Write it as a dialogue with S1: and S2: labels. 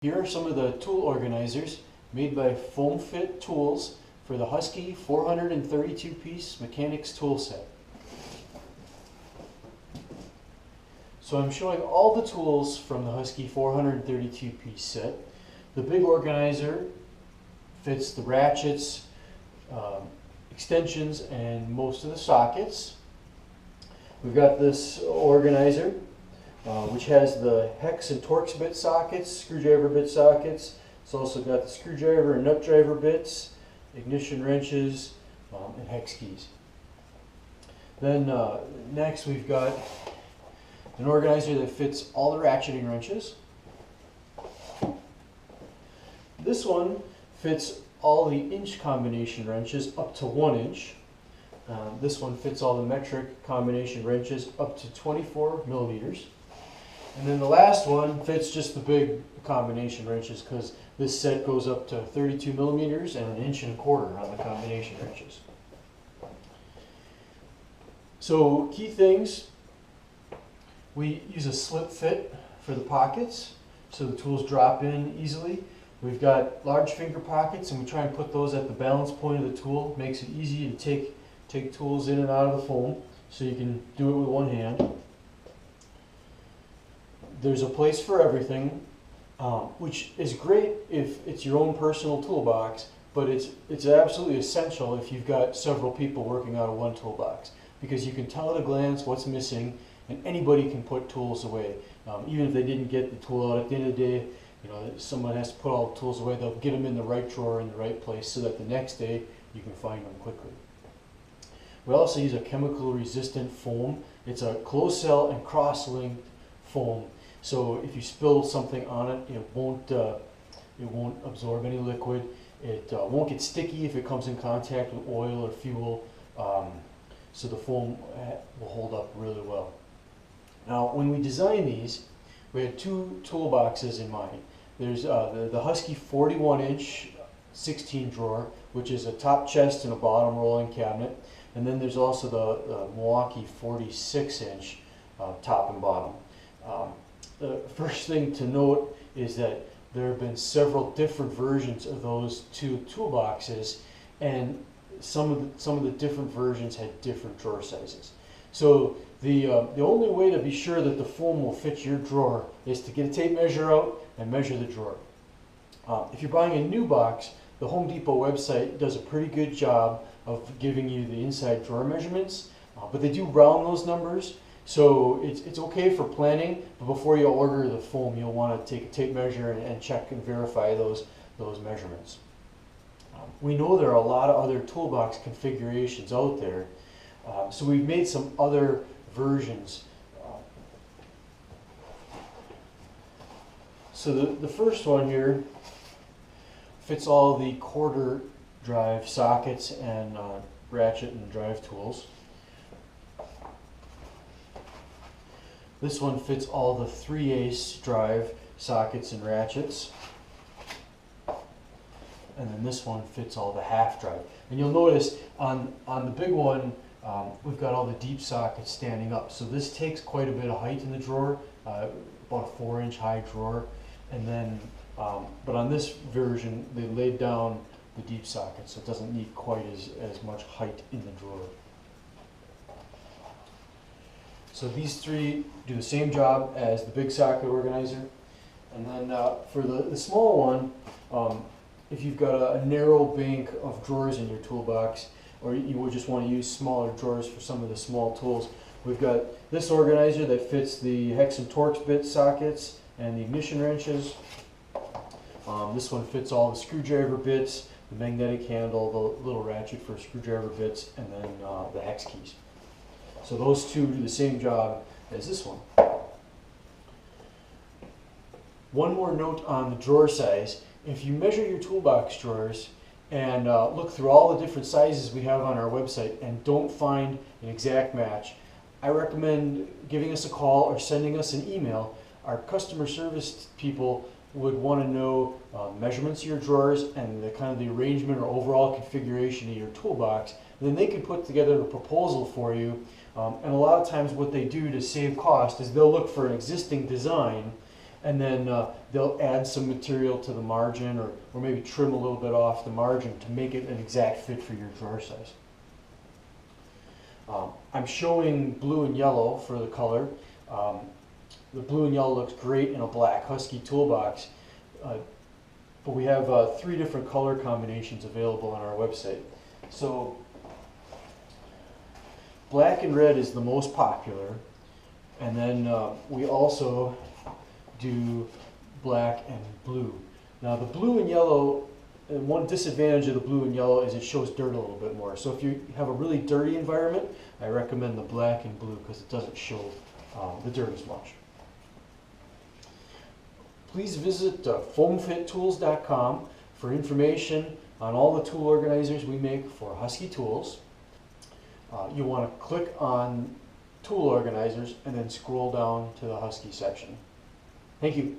S1: Here are some of the tool organizers made by FoamFit Tools for the Husky 432-piece mechanics tool set. So I'm showing all the tools from the Husky 432-piece set. The big organizer fits the ratchets, extensions, and most of the sockets. We've got this organizer which has the hex and Torx bit sockets, screwdriver bit sockets. It's also got the screwdriver and nut driver bits, ignition wrenches, and hex keys. Then next we've got an organizer that fits all the ratcheting wrenches. This one fits all the inch combination wrenches up to 1 inch. This one fits all the metric combination wrenches up to 24 millimeters. And then the last one fits just the big combination wrenches, because this set goes up to 32 millimeters and 1.25 inches on the combination wrenches. So key things, we use a slip fit for the pockets so the tools drop in easily. We've got large finger pockets and we try and put those at the balance point of the tool. Makes it easy to take tools in and out of the foam, so you can do it with one hand. There's a place for everything, which is great if it's your own personal toolbox, but it's absolutely essential if you've got several people working out of one toolbox, because you can tell at a glance what's missing, and anybody can put tools away. Even if they didn't get the tool out at the end of the day, you know, someone has to put all the tools away, they'll get them in the right drawer in the right place so that the next day you can find them quickly. We also use a chemical resistant foam. It's a closed cell and cross-linked foam. So if you spill something on it, it won't absorb any liquid. It won't get sticky if it comes in contact with oil or fuel. So the foam will hold up really well. Now, when we designed these, we had two toolboxes in mind. There's the Husky 41-inch 16 drawer, which is a top chest and a bottom rolling cabinet. And then there's also the Milwaukee 46-inch top and bottom. The first thing to note is that there have been several different versions of those two toolboxes, and some of the different versions had different drawer sizes. So the only way to be sure that the foam will fit your drawer is to get a tape measure out and measure the drawer. If you're buying a new box, the Home Depot website does a pretty good job of giving you the inside drawer measurements, but they do round those numbers. So it's okay for planning, but before you order the foam, you'll want to take a tape measure and check and verify those measurements. We know there are a lot of other toolbox configurations out there, so we've made some other versions. So the first one here fits all the quarter drive sockets and ratchet and drive tools. This one fits all the 3/8 drive sockets and ratchets. And then this one fits all the half drive. And you'll notice on the big one, we've got all the deep sockets standing up. So this takes quite a bit of height in the drawer, about a 4-inch high drawer. And then, but on this version, they laid down the deep socket, so it doesn't need quite as much height in the drawer. So these three do the same job as the big socket organizer. And then for the small one, if you've got a narrow bank of drawers in your toolbox, or you would just want to use smaller drawers for some of the small tools, we've got this organizer that fits the hex and Torx bit sockets and the ignition wrenches. This one fits all the screwdriver bits, the magnetic handle, the little ratchet for screwdriver bits, and then the hex keys. So those two do the same job as this one. One more note on the drawer size. If you measure your toolbox drawers and look through all the different sizes we have on our website and don't find an exact match, I recommend giving us a call or sending us an email. Our customer service people would want to know measurements of your drawers and the kind of the arrangement or overall configuration of your toolbox. And then they can put together a proposal for you. And a lot of times what they do to save cost is they'll look for an existing design and then they'll add some material to the margin, or maybe trim a little bit off the margin to make it an exact fit for your drawer size. I'm showing blue and yellow for the color. The blue and yellow looks great in a black Husky toolbox, but we have 3 different color combinations available on our website. So black and red is the most popular, and then we also do black and blue. Now the blue and yellow, one disadvantage of the blue and yellow is it shows dirt a little bit more. So if you have a really dirty environment, I recommend the black and blue because it doesn't show the dirt as much. Please visit FoamFitTools.com for information on all the tool organizers we make for Husky tools. You'll want to click on tool organizers and then scroll down to the Husky section. Thank you.